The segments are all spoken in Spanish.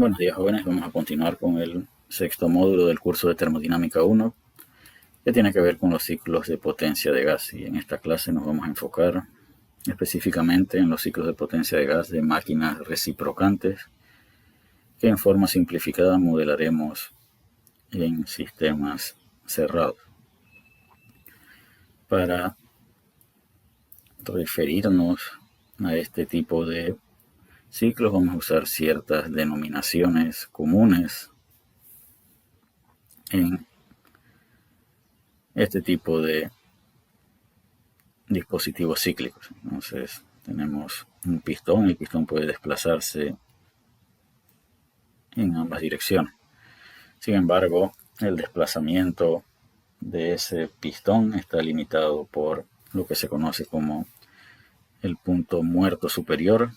Buenos días, jóvenes. Vamos a continuar con el sexto módulo del curso de Termodinámica 1, que tiene que ver con los ciclos de potencia de gas. Y en esta clase nos vamos a enfocar específicamente en los ciclos de potencia de gas de máquinas reciprocantes, que en forma simplificada modelaremos en sistemas cerrados. Para referirnos a este tipo de ciclos vamos a usar ciertas denominaciones comunes en este tipo de dispositivos cíclicos. Entonces tenemos un pistón, el pistón puede desplazarse en ambas direcciones. Sin embargo, el desplazamiento de ese pistón está limitado por lo que se conoce como el punto muerto superior.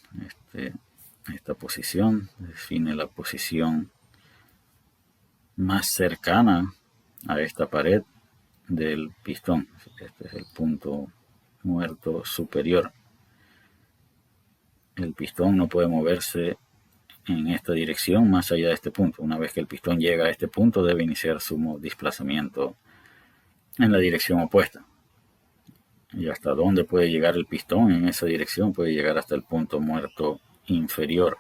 Esta posición define la posición más cercana a esta pared del pistón. Este es el punto muerto superior. El pistón no puede moverse en esta dirección más allá de este punto. Una vez que el pistón llega a este punto, debe iniciar su desplazamiento en la dirección opuesta. ¿Y hasta dónde puede llegar el pistón en esa dirección? Puede llegar hasta el punto muerto inferior.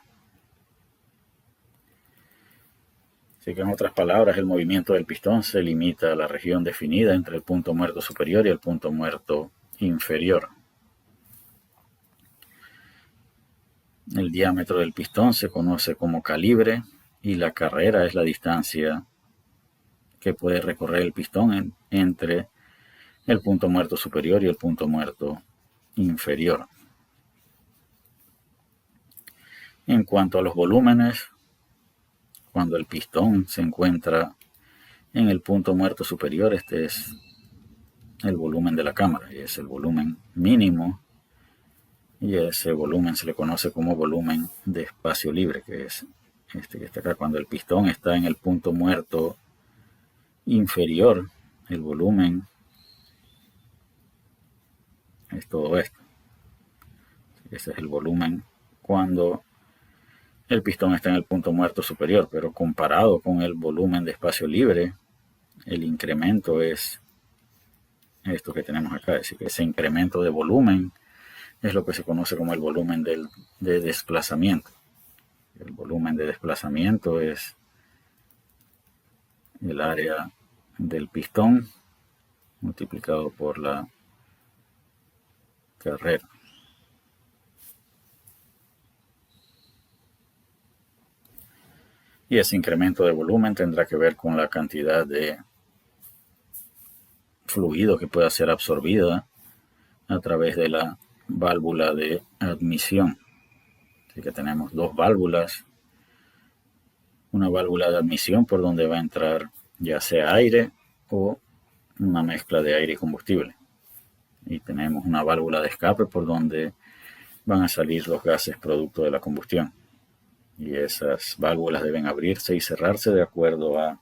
Así que en otras palabras, el movimiento del pistón se limita a la región definida entre el punto muerto superior y el punto muerto inferior. El diámetro del pistón se conoce como calibre y la carrera es la distancia que puede recorrer el pistón entre el punto muerto superior y el punto muerto inferior. En cuanto a los volúmenes, cuando el pistón se encuentra en el punto muerto superior, este es el volumen de la cámara y es el volumen mínimo, y ese volumen se le conoce como volumen de espacio libre, que es este que está acá. Cuando el pistón está en el punto muerto inferior, el volumen es todo esto. Ese es el volumen cuando el pistón está en el punto muerto superior, pero comparado con el volumen de espacio libre, el incremento es esto que tenemos acá. Es decir, que ese incremento de volumen es lo que se conoce como el volumen de desplazamiento. El volumen de desplazamiento es el área del pistón multiplicado por la carrera. Y ese incremento de volumen tendrá que ver con la cantidad de fluido que pueda ser absorbida a través de la válvula de admisión. Así que tenemos dos válvulas. Una válvula de admisión por donde va a entrar ya sea aire o una mezcla de aire y combustible. Y tenemos una válvula de escape por donde van a salir los gases producto de la combustión. Y esas válvulas deben abrirse y cerrarse de acuerdo a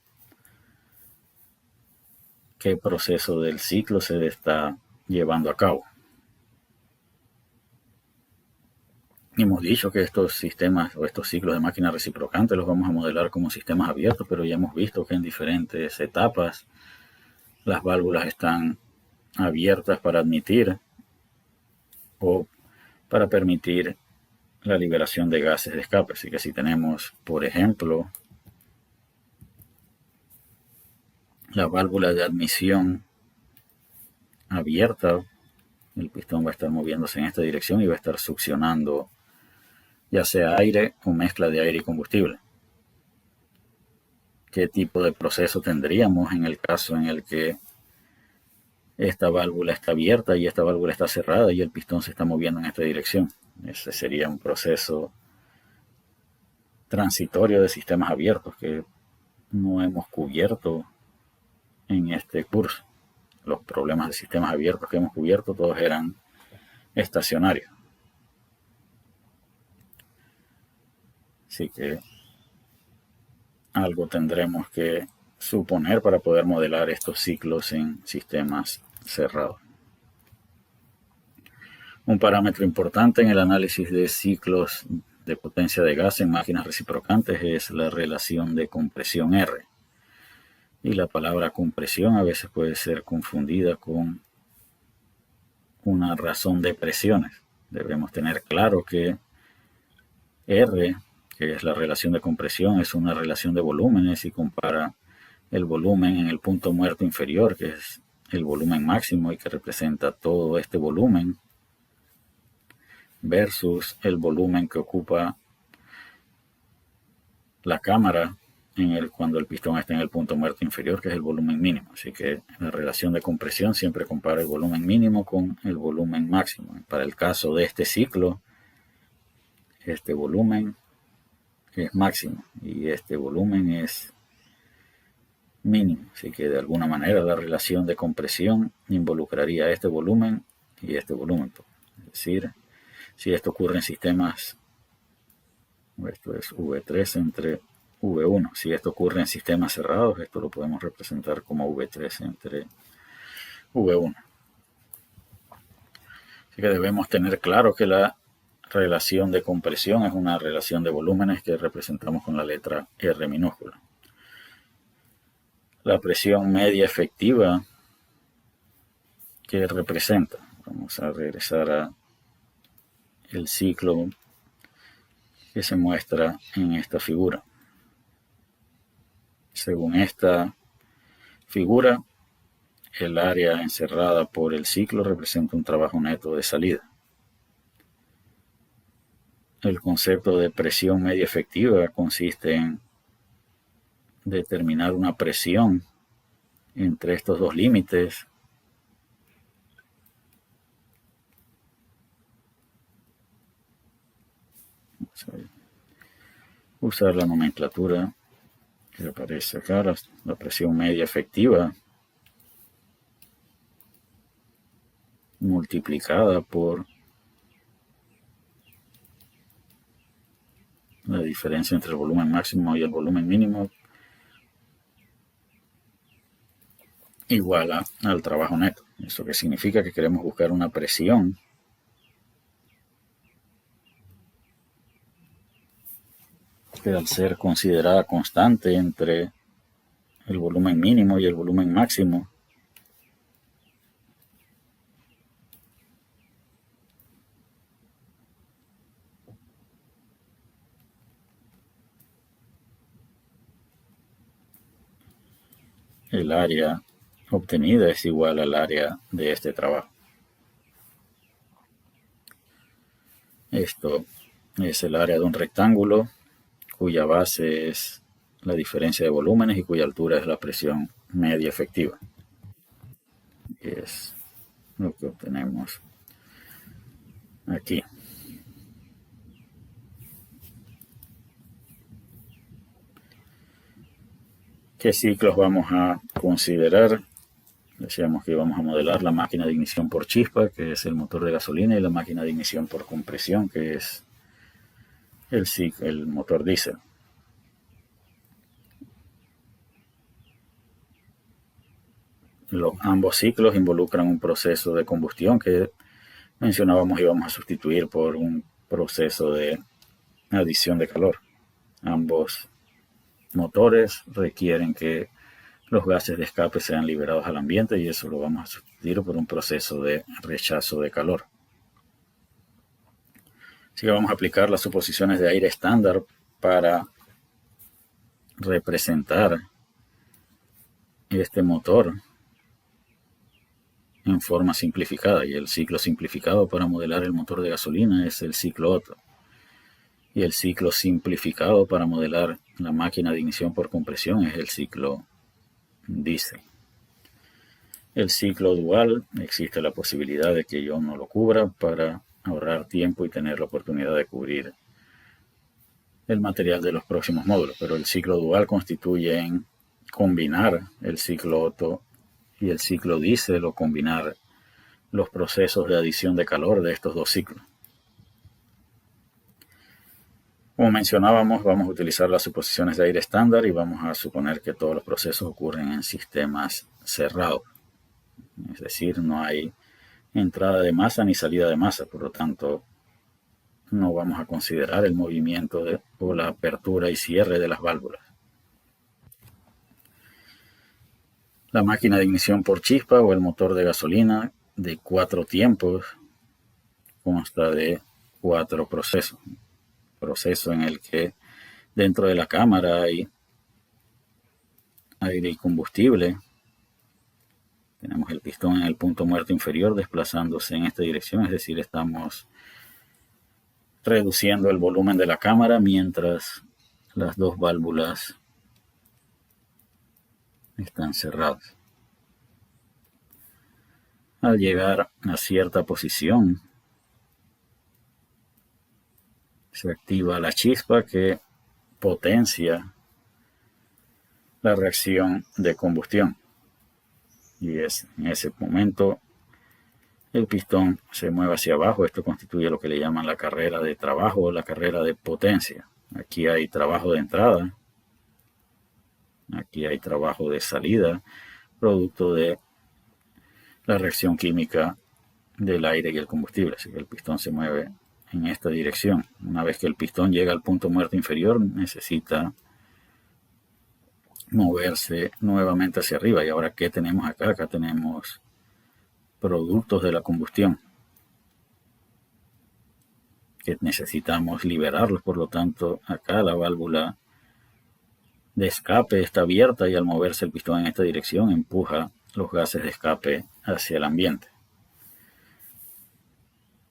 qué proceso del ciclo se está llevando a cabo. Hemos dicho que estos sistemas o estos ciclos de máquinas reciprocantes los vamos a modelar como sistemas abiertos, pero ya hemos visto que en diferentes etapas las válvulas están abiertas para admitir o para permitir la liberación de gases de escape. Así que si tenemos, por ejemplo, la válvula de admisión abierta, el pistón va a estar moviéndose en esta dirección y va a estar succionando ya sea aire o mezcla de aire y combustible. ¿Qué tipo de proceso tendríamos en el caso en el que esta válvula está abierta y esta válvula está cerrada y el pistón se está moviendo en esta dirección? Ese sería un proceso transitorio de sistemas abiertos que no hemos cubierto en este curso. Los problemas de sistemas abiertos que hemos cubierto todos eran estacionarios. Así que algo tendremos que suponer para poder modelar estos ciclos en sistemas cerrados. Un parámetro importante en el análisis de ciclos de potencia de gas en máquinas reciprocantes es la relación de compresión R. Y la palabra compresión a veces puede ser confundida con una razón de presiones. Debemos tener claro que R, que es la relación de compresión, es una relación de volúmenes y compara el volumen en el punto muerto inferior, que es el volumen máximo y que representa todo este volumen, versus el volumen que ocupa la cámara cuando el pistón está en el punto muerto inferior, que es el volumen mínimo. Así que la relación de compresión siempre compara el volumen mínimo con el volumen máximo. Para el caso de este ciclo, este volumen es máximo y este volumen es mínimo. Así que de alguna manera la relación de compresión involucraría este volumen y este volumen. Es decir, si esto ocurre en sistemas, esto es V3 entre V1. Si esto ocurre en sistemas cerrados, esto lo podemos representar como V3 entre V1. Así que debemos tener claro que la relación de compresión es una relación de volúmenes que representamos con la letra R minúscula. La presión media efectiva que representa, vamos a regresar a el ciclo que se muestra en esta figura. Según esta figura, el área encerrada por el ciclo representa un trabajo neto de salida. El concepto de presión media efectiva consiste en determinar una presión entre estos dos límites usar la nomenclatura que aparece acá, la presión media efectiva multiplicada por la diferencia entre el volumen máximo y el volumen mínimo igual al trabajo neto. Eso que significa que queremos buscar una presión que al ser considerada constante entre el volumen mínimo y el volumen máximo, el área obtenida es igual al área de este trabajo. Esto es el área de un rectángulo cuya base es la diferencia de volúmenes y cuya altura es la presión media efectiva. Es lo que obtenemos aquí. ¿Qué ciclos vamos a considerar? Decíamos que íbamos a modelar la máquina de ignición por chispa, que es el motor de gasolina, y la máquina de ignición por compresión, que es el motor diésel. Ambos ciclos involucran un proceso de combustión que mencionábamos íbamos a sustituir por un proceso de adición de calor. Ambos motores requieren que los gases de escape sean liberados al ambiente y eso lo vamos a sustituir por un proceso de rechazo de calor. Así que vamos a aplicar las suposiciones de aire estándar para representar este motor en forma simplificada, y el ciclo simplificado para modelar el motor de gasolina es el ciclo Otto, y el ciclo simplificado para modelar la máquina de ignición por compresión es el ciclo diésel. El ciclo dual existe la posibilidad de que yo no lo cubra para ahorrar tiempo y tener la oportunidad de cubrir el material de los próximos módulos, pero el ciclo dual constituye en combinar el ciclo Otto y el ciclo diésel o combinar los procesos de adición de calor de estos dos ciclos. Como mencionábamos, vamos a utilizar las suposiciones de aire estándar y vamos a suponer que todos los procesos ocurren en sistemas cerrados. Es decir, no hay entrada de masa ni salida de masa, por lo tanto, no vamos a considerar el movimiento o la apertura y cierre de las válvulas. La máquina de ignición por chispa o el motor de gasolina de 4 tiempos consta de 4 procesos. Proceso en el que dentro de la cámara hay aire y combustible. Tenemos el pistón en el punto muerto inferior desplazándose en esta dirección, es decir, estamos reduciendo el volumen de la cámara mientras las dos válvulas están cerradas. Al llegar a cierta posición, se activa la chispa que potencia la reacción de combustión. Y es en ese momento el pistón se mueve hacia abajo. Esto constituye lo que le llaman la carrera de trabajo o la carrera de potencia. Aquí hay trabajo de entrada, aquí hay trabajo de salida, producto de la reacción química del aire y el combustible. Así que el pistón se mueve en esta dirección. Una vez que el pistón llega al punto muerto inferior, necesita moverse nuevamente hacia arriba. Y ahora, ¿qué tenemos acá? Acá tenemos productos de la combustión que necesitamos liberarlos. Por lo tanto, acá la válvula de escape está abierta y al moverse el pistón en esta dirección empuja los gases de escape hacia el ambiente.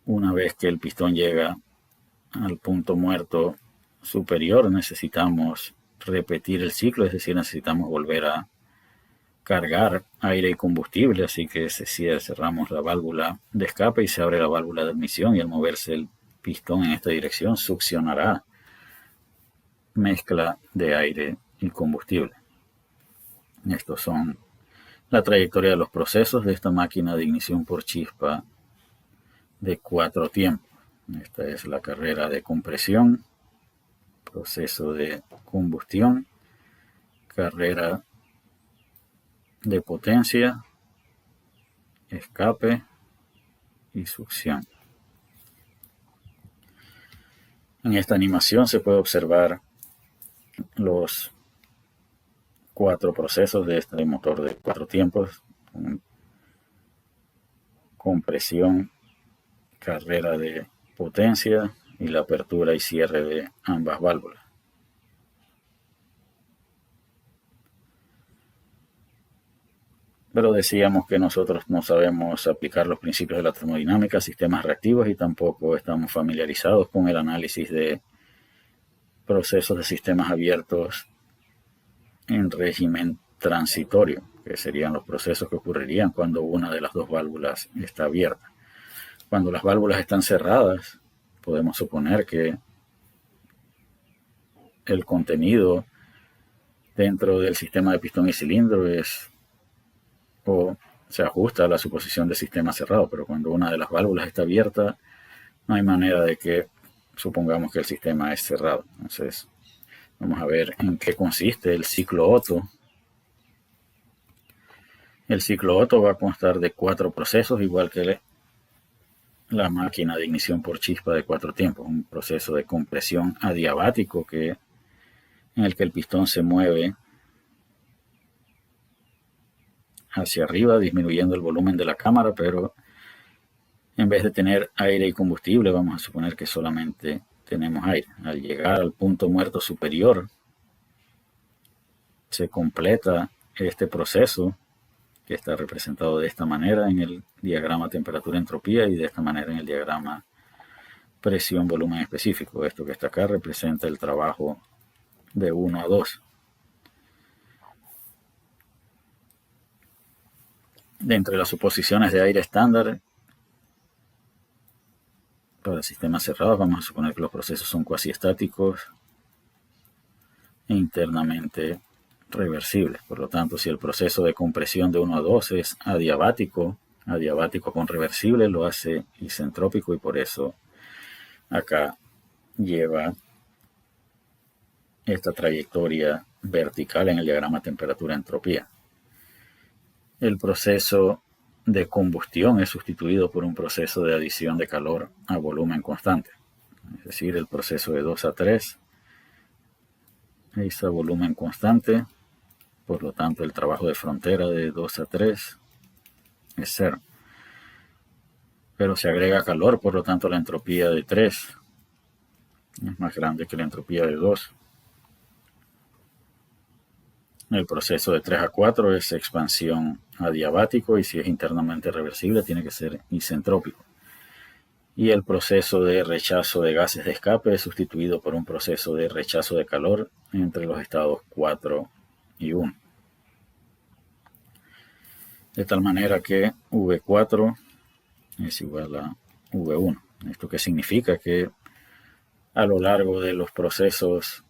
Una vez que el pistón llega al punto muerto superior, necesitamos repetir el ciclo, es decir, necesitamos volver a cargar aire y combustible, así que cerramos la válvula de escape y se abre la válvula de admisión, y al moverse el pistón en esta dirección succionará mezcla de aire y combustible. Estos son la trayectoria de los procesos de esta máquina de ignición por chispa de 4 tiempos. Esta es la carrera de compresión, proceso de combustión, carrera de potencia, escape y succión. En esta animación se puede observar los 4 procesos de este motor de 4 tiempos: compresión, carrera de potencia y la apertura y cierre de ambas válvulas. Pero decíamos que nosotros no sabemos aplicar los principios de la termodinámica a sistemas reactivos y tampoco estamos familiarizados con el análisis de procesos de sistemas abiertos en régimen transitorio, que serían los procesos que ocurrirían cuando una de las dos válvulas está abierta. Cuando las válvulas están cerradas, podemos suponer que el contenido dentro del sistema de pistón y cilindro se ajusta a la suposición de sistema cerrado, pero cuando una de las válvulas está abierta, no hay manera de que supongamos que el sistema es cerrado. Entonces, vamos a ver en qué consiste el ciclo Otto. El ciclo Otto va a constar de 4 procesos, igual que la máquina de ignición por chispa de 4 tiempos. Un proceso de compresión adiabático en el que el pistón se mueve hacia arriba, disminuyendo el volumen de la cámara, pero en vez de tener aire y combustible, vamos a suponer que solamente tenemos aire. Al llegar al punto muerto superior, se completa este proceso, que está representado de esta manera en el diagrama temperatura-entropía y de esta manera en el diagrama presión-volumen específico. Esto que está acá representa el trabajo de 1 a 2. De entre las suposiciones de aire estándar para sistemas cerrados, vamos a suponer que los procesos son cuasi estáticos e internamente reversibles. Por lo tanto, si el proceso de compresión de 1 a 2 es adiabático con reversible, lo hace isentrópico, y por eso acá lleva esta trayectoria vertical en el diagrama temperatura-entropía. El proceso de combustión es sustituido por un proceso de adición de calor a volumen constante. es decir, el proceso de 2 a 3. Ahí está volumen constante, por lo tanto el trabajo de frontera de 2 a 3 es 0. Pero se agrega calor, por lo tanto la entropía de 3 es más grande que la entropía de 2. El proceso de 3 a 4 es expansión adiabático y si es internamente reversible tiene que ser isentrópico. Y el proceso de rechazo de gases de escape es sustituido por un proceso de rechazo de calor entre los estados 4 y 1. De tal manera que V4 es igual a V1. ¿Esto qué significa? Que a lo largo de los procesos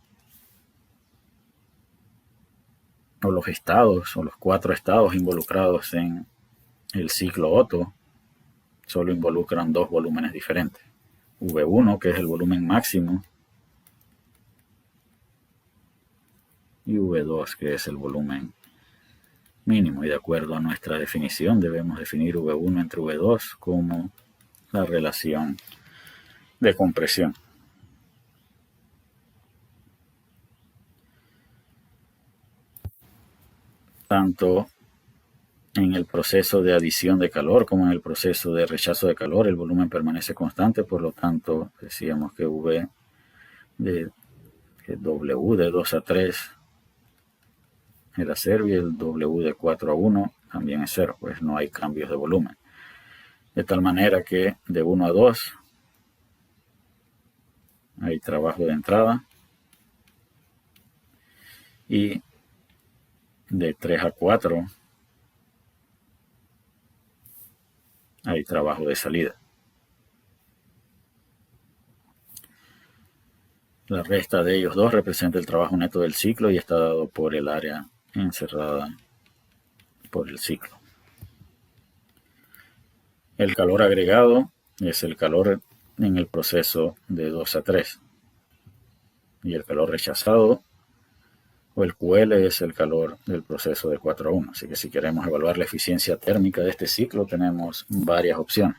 o los estados o los 4 estados involucrados en el ciclo Otto solo involucran 2 volúmenes diferentes. V1, que es el volumen máximo, y V2, que es el volumen mínimo. Y de acuerdo a nuestra definición, debemos definir V1 entre V2 como la relación de compresión. Tanto en el proceso de adición de calor como en el proceso de rechazo de calor, el volumen permanece constante, por lo tanto, decíamos que V de W de 2 a 3 era 0 y el W de 4 a 1 también es 0, pues no hay cambios de volumen. De tal manera que de 1 a 2 hay trabajo de entrada y de 3 a 4 hay trabajo de salida. La resta de ellos dos representa el trabajo neto del ciclo y está dado por el área encerrada por el ciclo. El calor agregado es el calor en el proceso de 2 a 3 y el calor rechazado o el QL es el calor del proceso de 4 a 1. Así que si queremos evaluar la eficiencia térmica de este ciclo tenemos varias opciones.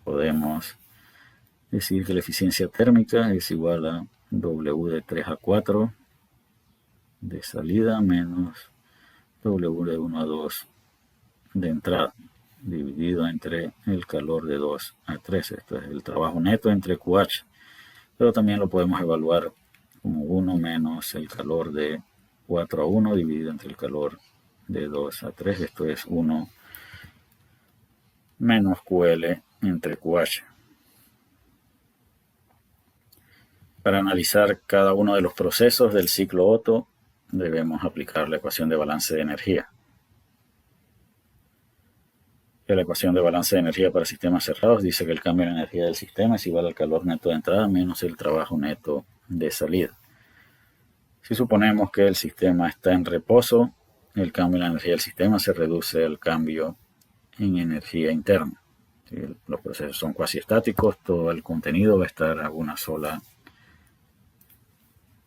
Podemos decir que la eficiencia térmica es igual a W de 3 a 4 de salida menos W de 1 a 2 de entrada, dividido entre el calor de 2 a 3. Esto es el trabajo neto entre QH. Pero también lo podemos evaluar como 1 menos el calor de 4 a 1 dividido entre el calor de 2 a 3. Esto es 1 menos QL entre QH. Para analizar cada uno de los procesos del ciclo Otto, debemos aplicar la ecuación de balance de energía. La ecuación de balance de energía para sistemas cerrados dice que el cambio de energía del sistema es igual al calor neto de entrada menos el trabajo neto de salida. Si suponemos que el sistema está en reposo, el cambio en la energía del sistema se reduce al cambio en energía interna. Si los procesos son cuasi estáticos, todo el contenido va a estar a una sola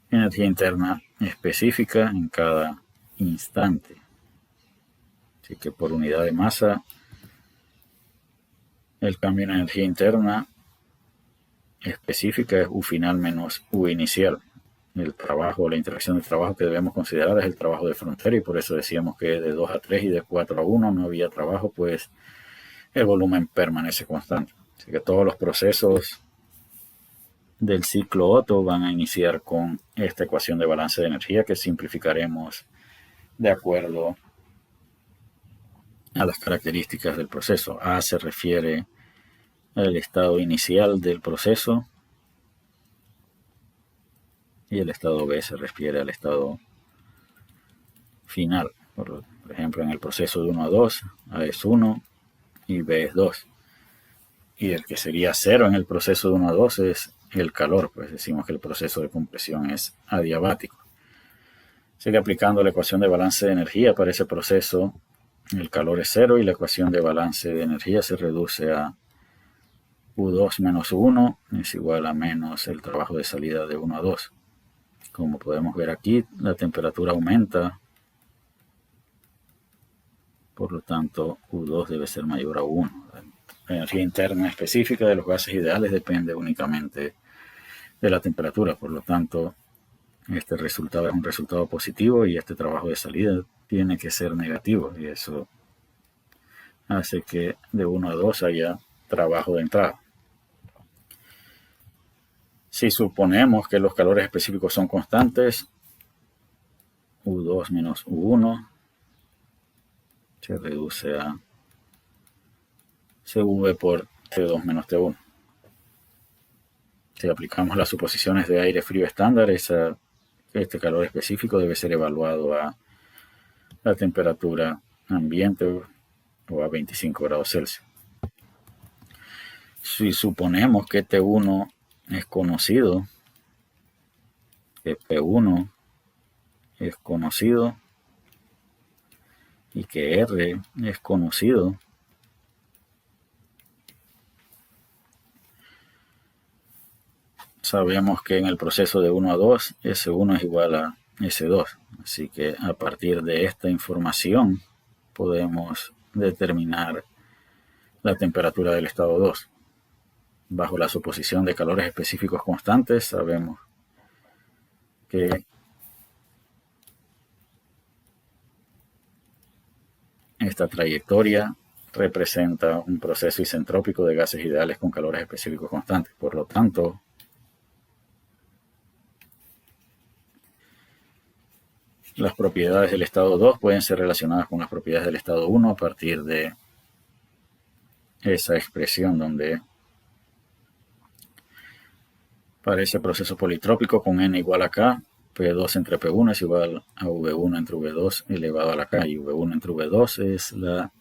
energía interna específica en cada instante. Así que por unidad de masa, el cambio en energía interna específica es U final menos U inicial. El trabajo, la interacción de trabajo que debemos considerar es el trabajo de frontera y por eso decíamos que de 2 a 3 y de 4 a 1 no había trabajo, pues el volumen permanece constante. Así que todos los procesos del ciclo Otto van a iniciar con esta ecuación de balance de energía que simplificaremos de acuerdo a las características del proceso. A se refiere al estado inicial del proceso y el estado B se refiere al estado final. Por ejemplo, en el proceso de 1 a 2, A es 1 y B es 2. Y el que sería 0 en el proceso de 1 a 2 es el calor, pues decimos que el proceso de compresión es adiabático. Así que aplicando la ecuación de balance de energía para ese proceso, el calor es 0 y la ecuación de balance de energía se reduce a U2 menos U1 es igual a menos el trabajo de salida de 1 a 2. Como podemos ver aquí, la temperatura aumenta, por lo tanto U2 debe ser mayor a U1. La energía interna específica de los gases ideales depende únicamente de la temperatura. Por lo tanto, este resultado es un resultado positivo y este trabajo de salida tiene que ser negativo. Y eso hace que de 1 a 2 haya trabajo de entrada. Si suponemos que los calores específicos son constantes, U2 menos U1 se reduce a CV por T2 menos T1. Si aplicamos las suposiciones de aire frío estándar, este calor específico debe ser evaluado a la temperatura ambiente o a 25 grados Celsius. Si suponemos que T1 es conocido, que P1 es conocido y que R es conocido, sabemos que en el proceso de 1 a 2, S1 es igual a S2. Así que a partir de esta información podemos determinar la temperatura del estado 2. Bajo la suposición de calores específicos constantes, sabemos que esta trayectoria representa un proceso isentrópico de gases ideales con calores específicos constantes. Por lo tanto, las propiedades del estado 2 pueden ser relacionadas con las propiedades del estado 1 a partir de esa expresión donde para ese proceso politrópico con n igual a k, P2 entre P1 es igual a V1 entre V2 elevado a la k, y V1 entre V2 es la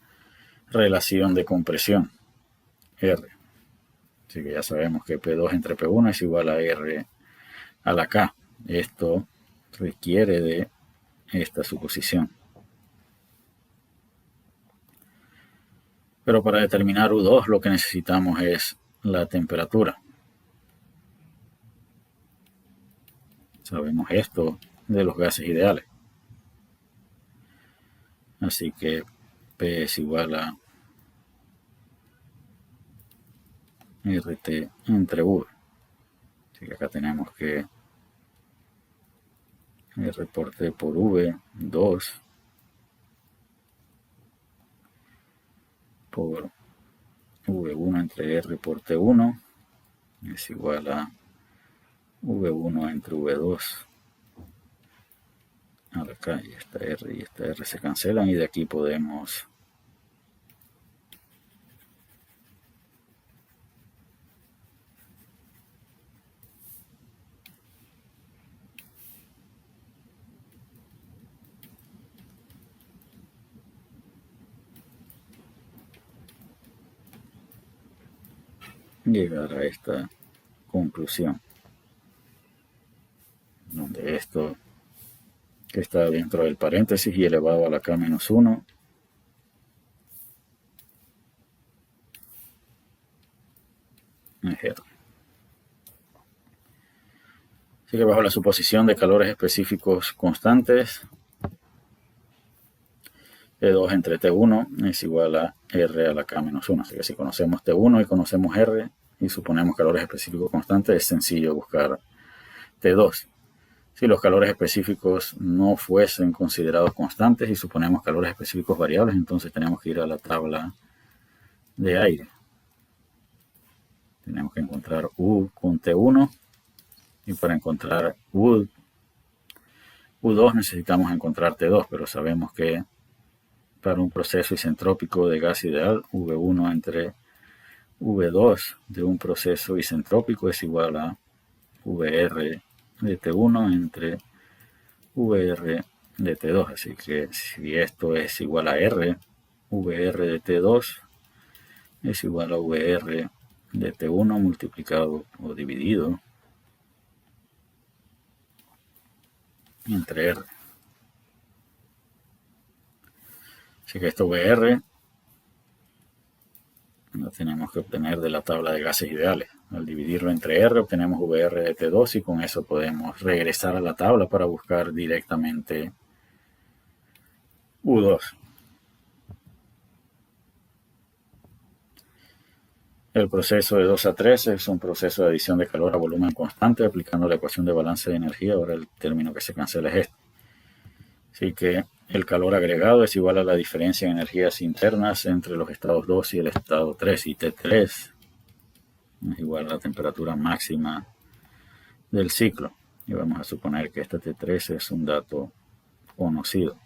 relación de compresión, R. Así que ya sabemos que P2 entre P1 es igual a R a la k. Esto requiere de esta suposición. Pero para determinar U2 lo que necesitamos es la temperatura. Sabemos esto de los gases ideales. Así que P es igual a RT entre V. Así que acá tenemos que R por T por V, 2 por V1 entre R por T1 es igual a V1 entre V2 a la K, y esta R se cancelan, y de aquí podemos llegar a esta conclusión, donde esto que está dentro del paréntesis y elevado a la K menos 1 es R. Así que bajo la suposición de calores específicos constantes, T2 entre T1 es igual a R a la K menos 1. Así que si conocemos T1 y conocemos R y suponemos calores específicos constantes, es sencillo buscar T2. Si los calores específicos no fuesen considerados constantes y suponemos calores específicos variables, entonces tenemos que ir a la tabla de aire. Tenemos que encontrar U con T1, y para encontrar U2 necesitamos encontrar T2, pero sabemos que para un proceso isentrópico de gas ideal, V1 entre V2 de un proceso isentrópico es igual a VR de T1 entre VR de T2. Así que si esto es igual a R, VR de T2 es igual a VR de T1 multiplicado o dividido entre R. Así que esto VR lo tenemos que obtener de la tabla de gases ideales. Al dividirlo entre R obtenemos VR de T2, y con eso podemos regresar a la tabla para buscar directamente U2. El proceso de 2 a 3 es un proceso de adición de calor a volumen constante aplicando la ecuación de balance de energía. Ahora el término que se cancela es este. Así que el calor agregado es igual a la diferencia en energías internas entre los estados 2 y el estado 3. Y T3 es igual a la temperatura máxima del ciclo. Y vamos a suponer que este T3 es un dato conocido.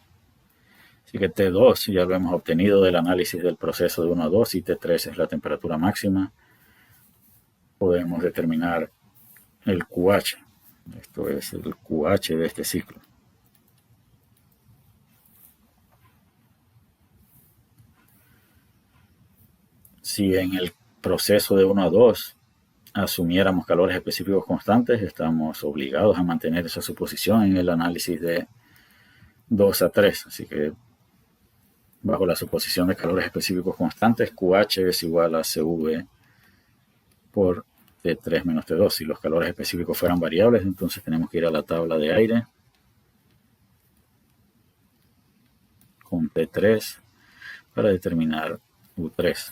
Así que T2 ya lo hemos obtenido del análisis del proceso de 1 a 2 y T3 es la temperatura máxima. Podemos determinar el QH. Esto es el QH de este ciclo. Si en el proceso de 1 a 2 asumiéramos calores específicos constantes, estamos obligados a mantener esa suposición en el análisis de 2 a 3. Así que bajo la suposición de calores específicos constantes, QH es igual a CV por T3 menos T2. Si los calores específicos fueran variables, entonces tenemos que ir a la tabla de aire con T3 para determinar U3.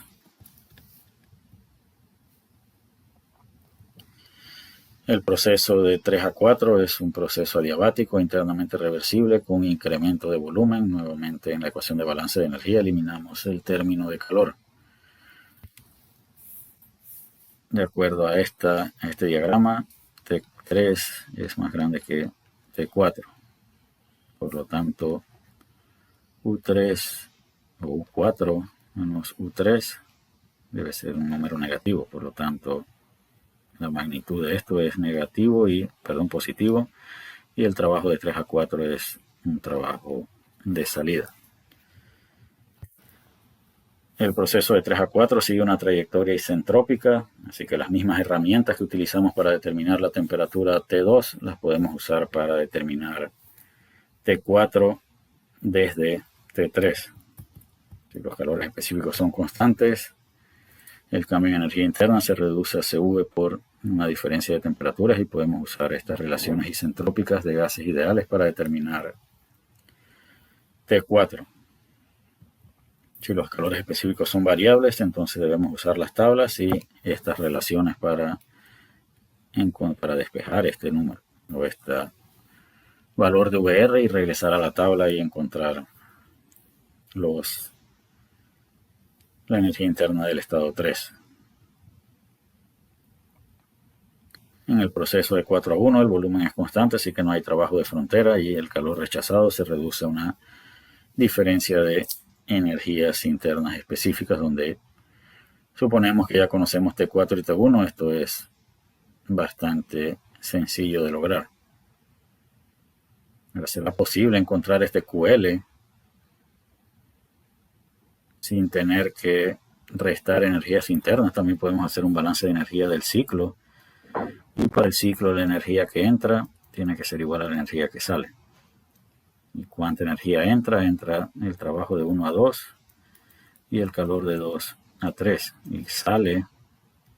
El proceso de 3 a 4 es un proceso adiabático internamente reversible con incremento de volumen. Nuevamente en la ecuación de balance de energía eliminamos el término de calor. De acuerdo a este diagrama, T3 es más grande que T4. Por lo tanto, U3 o U4 menos U3 debe ser un número negativo. Por lo tanto, la magnitud de esto es positivo, y el trabajo de 3 a 4 es un trabajo de salida. El proceso de 3 a 4 sigue una trayectoria isentrópica, así que las mismas herramientas que utilizamos para determinar la temperatura T2 las podemos usar para determinar T4 desde T3. Si los calores específicos son constantes, el cambio en energía interna se reduce a CV por una diferencia de temperaturas y podemos usar estas relaciones isentrópicas de gases ideales para determinar T4. Si los calores específicos son variables, entonces debemos usar las tablas y estas relaciones para despejar este número o este valor de VR y regresar a la tabla y encontrar la energía interna del estado 3. En el proceso de 4 a 1 el volumen es constante, así que no hay trabajo de frontera y el calor rechazado se reduce a una diferencia de energías internas específicas donde suponemos que ya conocemos T4 y T1. Esto es bastante sencillo de lograr. Ahora, ¿será posible encontrar este QL sin tener que restar energías internas? También podemos hacer un balance de energía del ciclo. Y para el ciclo la energía que entra tiene que ser igual a la energía que sale. ¿Y cuánta energía entra? Entra el trabajo de 1 a 2 y el calor de 2 a 3. Y sale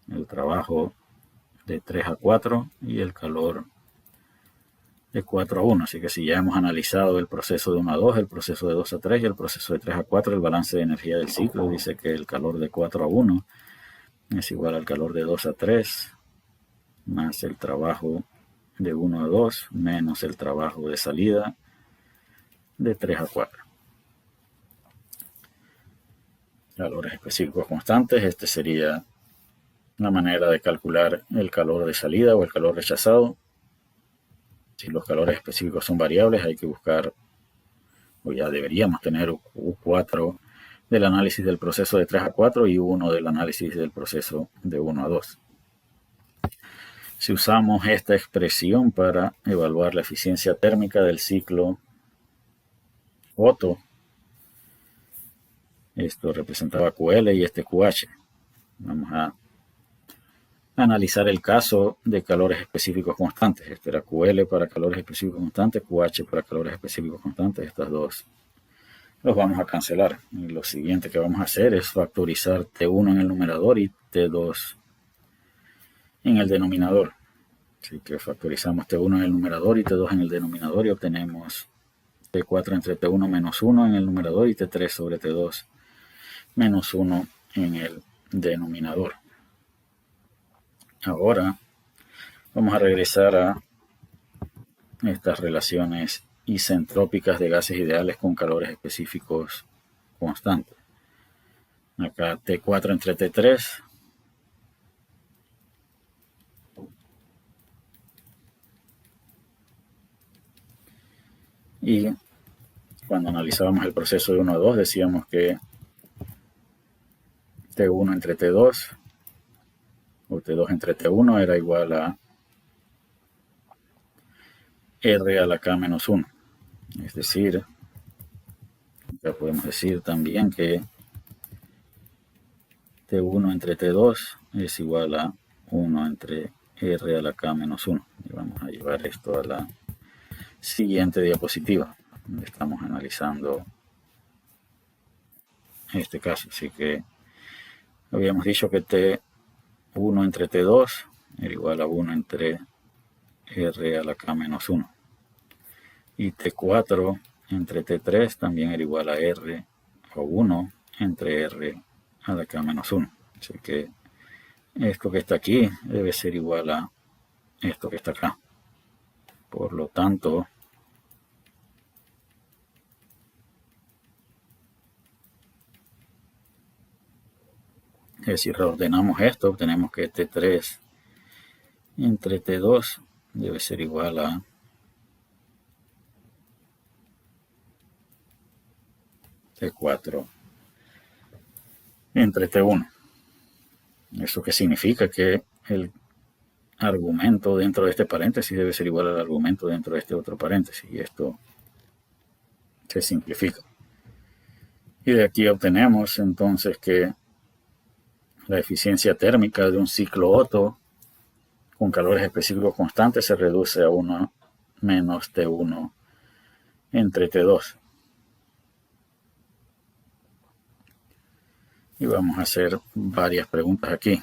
el trabajo de 3 a 4 y el calor de 4 a 1. Así que si ya hemos analizado el proceso de 1 a 2, el proceso de 2 a 3 y el proceso de 3 a 4, el balance de energía del ciclo dice que el calor de 4 a 1 es igual al calor de 2 a 3 más el trabajo de 1 a 2 menos el trabajo de salida de 3 a 4. Calores específicos constantes. Este sería una manera de calcular el calor de salida o el calor rechazado. Si los calores específicos son variables, hay que buscar, o ya deberíamos tener U4 del análisis del proceso de 3 a 4 y U1 del análisis del proceso de 1 a 2. Si usamos esta expresión para evaluar la eficiencia térmica del ciclo Otto, esto representaba QL y este QH. Vamos a analizar el caso de calores específicos constantes. Este era QL para calores específicos constantes, QH para calores específicos constantes. Estas dos los vamos a cancelar. Y lo siguiente que vamos a hacer es factorizar T1 en el numerador y T2 en el denominador. Así que factorizamos T1 en el numerador y T2 en el denominador y obtenemos T4 entre T1 menos 1 en el numerador y T3 sobre T2 menos 1 en el denominador. Ahora vamos a regresar a estas relaciones isentrópicas de gases ideales con calores específicos constantes. Acá T4 entre T3. Y cuando analizábamos el proceso de 1 a 2 decíamos que T1 entre T2 o T2 entre T1 era igual a R a la K menos 1. Es decir, ya podemos decir también que T1 entre T2 es igual a 1 entre R a la K menos 1. Y vamos a llevar esto a la siguiente diapositiva, donde estamos analizando este caso. Así que habíamos dicho que T1 entre T2 era igual a 1 entre R a la K menos 1. Y T4 entre T3 también era igual a R o 1 entre R a la K menos 1. Así que esto que está aquí debe ser igual a esto que está acá. Por lo tanto, si reordenamos esto, obtenemos que T3 entre T2 debe ser igual a T4 entre T1. ¿Eso qué significa? Que el argumento dentro de este paréntesis debe ser igual al argumento dentro de este otro paréntesis. Y esto se simplifica. Y de aquí obtenemos entonces que la eficiencia térmica de un ciclo Otto con calores específicos constantes se reduce a 1 menos T1 entre T2. Y vamos a hacer varias preguntas aquí.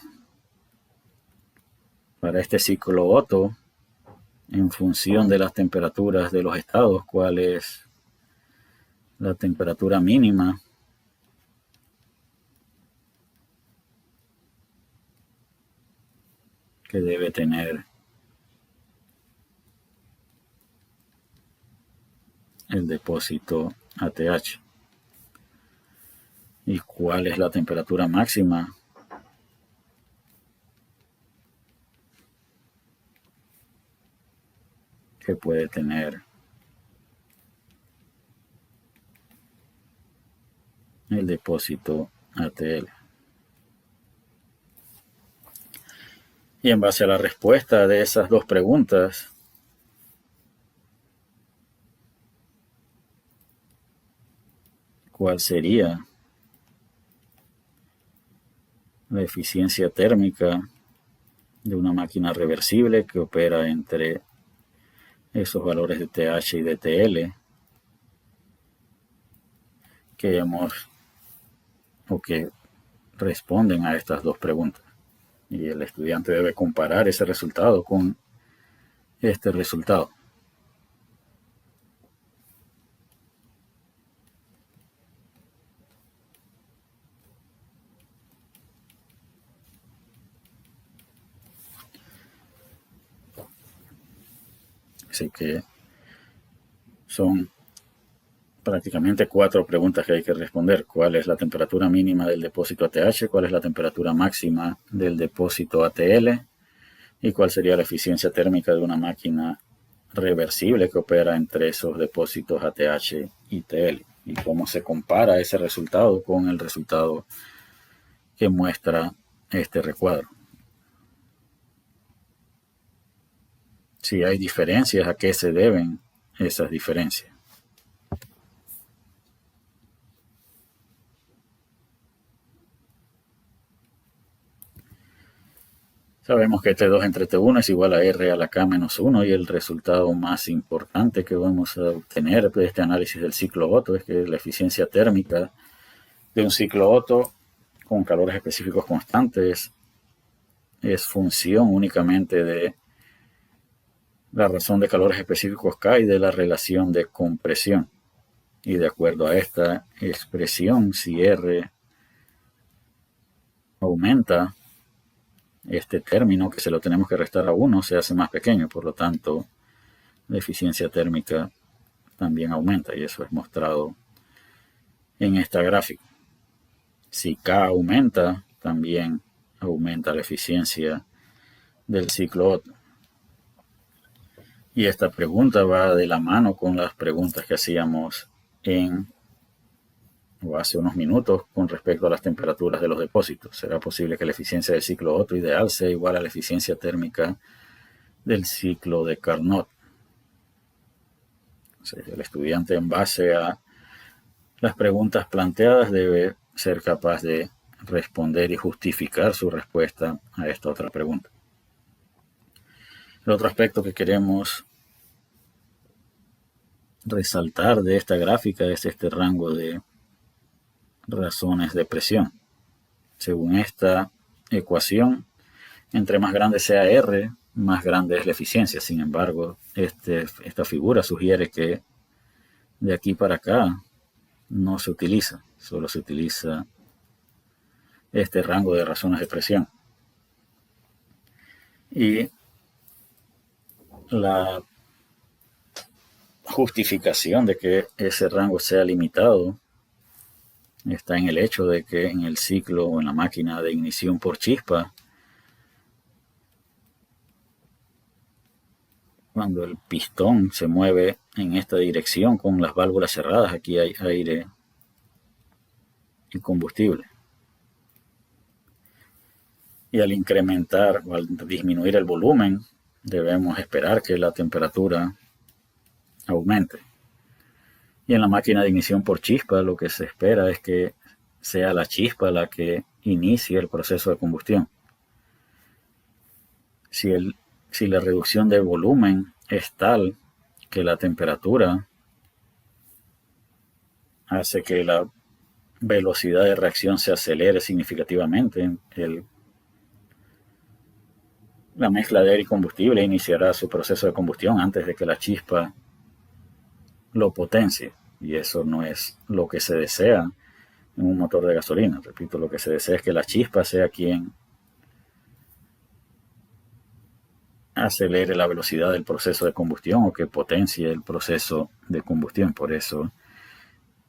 Para este ciclo Otto, en función de las temperaturas de los estados, ¿cuál es la temperatura mínima que debe tener el depósito ATH? ¿Y cuál es la temperatura máxima que puede tener el depósito ATL? Y en base a la respuesta de esas dos preguntas, ¿cuál sería la eficiencia térmica de una máquina reversible que opera entre esos valores de TH y de TL que que responden a estas dos preguntas? Y el estudiante debe comparar ese resultado con este resultado. Así que son prácticamente 4 preguntas que hay que responder. ¿Cuál es la temperatura mínima del depósito ATH? ¿Cuál es la temperatura máxima del depósito ATL? ¿Y cuál sería la eficiencia térmica de una máquina reversible que opera entre esos depósitos ATH y TL? ¿Y cómo se compara ese resultado con el resultado que muestra este recuadro? Si hay diferencias, ¿a qué se deben esas diferencias? Sabemos que T2 entre T1 es igual a R a la K menos 1 y el resultado más importante que vamos a obtener de este análisis del ciclo Otto es que la eficiencia térmica de un ciclo Otto con calores específicos constantes es función únicamente de la razón de calores específicos K y de la relación de compresión. Y de acuerdo a esta expresión, si R aumenta, este término que se lo tenemos que restar a 1 se hace más pequeño, por lo tanto la eficiencia térmica también aumenta, y eso es mostrado en esta gráfica. Si K aumenta, también aumenta la eficiencia del ciclo Otto. Y esta pregunta va de la mano con las preguntas que hacíamos hace unos minutos con respecto a las temperaturas de los depósitos. ¿Será posible que la eficiencia del ciclo Otto ideal sea igual a la eficiencia térmica del ciclo de Carnot? El estudiante, en base a las preguntas planteadas, debe ser capaz de responder y justificar su respuesta a esta otra pregunta. El otro aspecto que queremos resaltar de esta gráfica es este rango de razones de presión. Según esta ecuación, entre más grande sea R, más grande es la eficiencia. Sin embargo, esta figura sugiere que de aquí para acá no se utiliza, solo se utiliza este rango de razones de presión. Y la justificación de que ese rango sea limitado está en el hecho de que en el ciclo o en la máquina de ignición por chispa, cuando el pistón se mueve en esta dirección con las válvulas cerradas, aquí hay aire y combustible. Y al incrementar o al disminuir el volumen, debemos esperar que la temperatura aumente. Y en la máquina de ignición por chispa, lo que se espera es que sea la chispa la que inicie el proceso de combustión. Si la reducción de volumen es tal que la temperatura hace que la velocidad de reacción se acelere significativamente, la mezcla de aire y combustible iniciará su proceso de combustión antes de que la chispa lo potencie, y eso no es lo que se desea en un motor de gasolina. Repito, lo que se desea es que la chispa sea quien acelere la velocidad del proceso de combustión o que potencie el proceso de combustión. Por eso,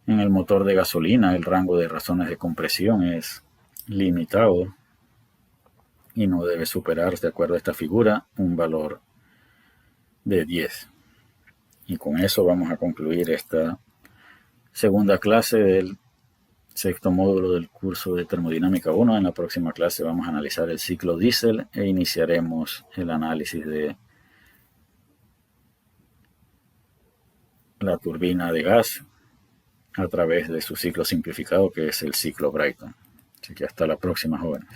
en el motor de gasolina, el rango de razones de compresión es limitado y no debe superar, de acuerdo a esta figura, un valor de 10. Y con eso vamos a concluir esta segunda clase del sexto módulo del curso de termodinámica 1. En la próxima clase vamos a analizar el ciclo diésel e iniciaremos el análisis de la turbina de gas a través de su ciclo simplificado, que es el ciclo Brayton. Así que hasta la próxima, jóvenes.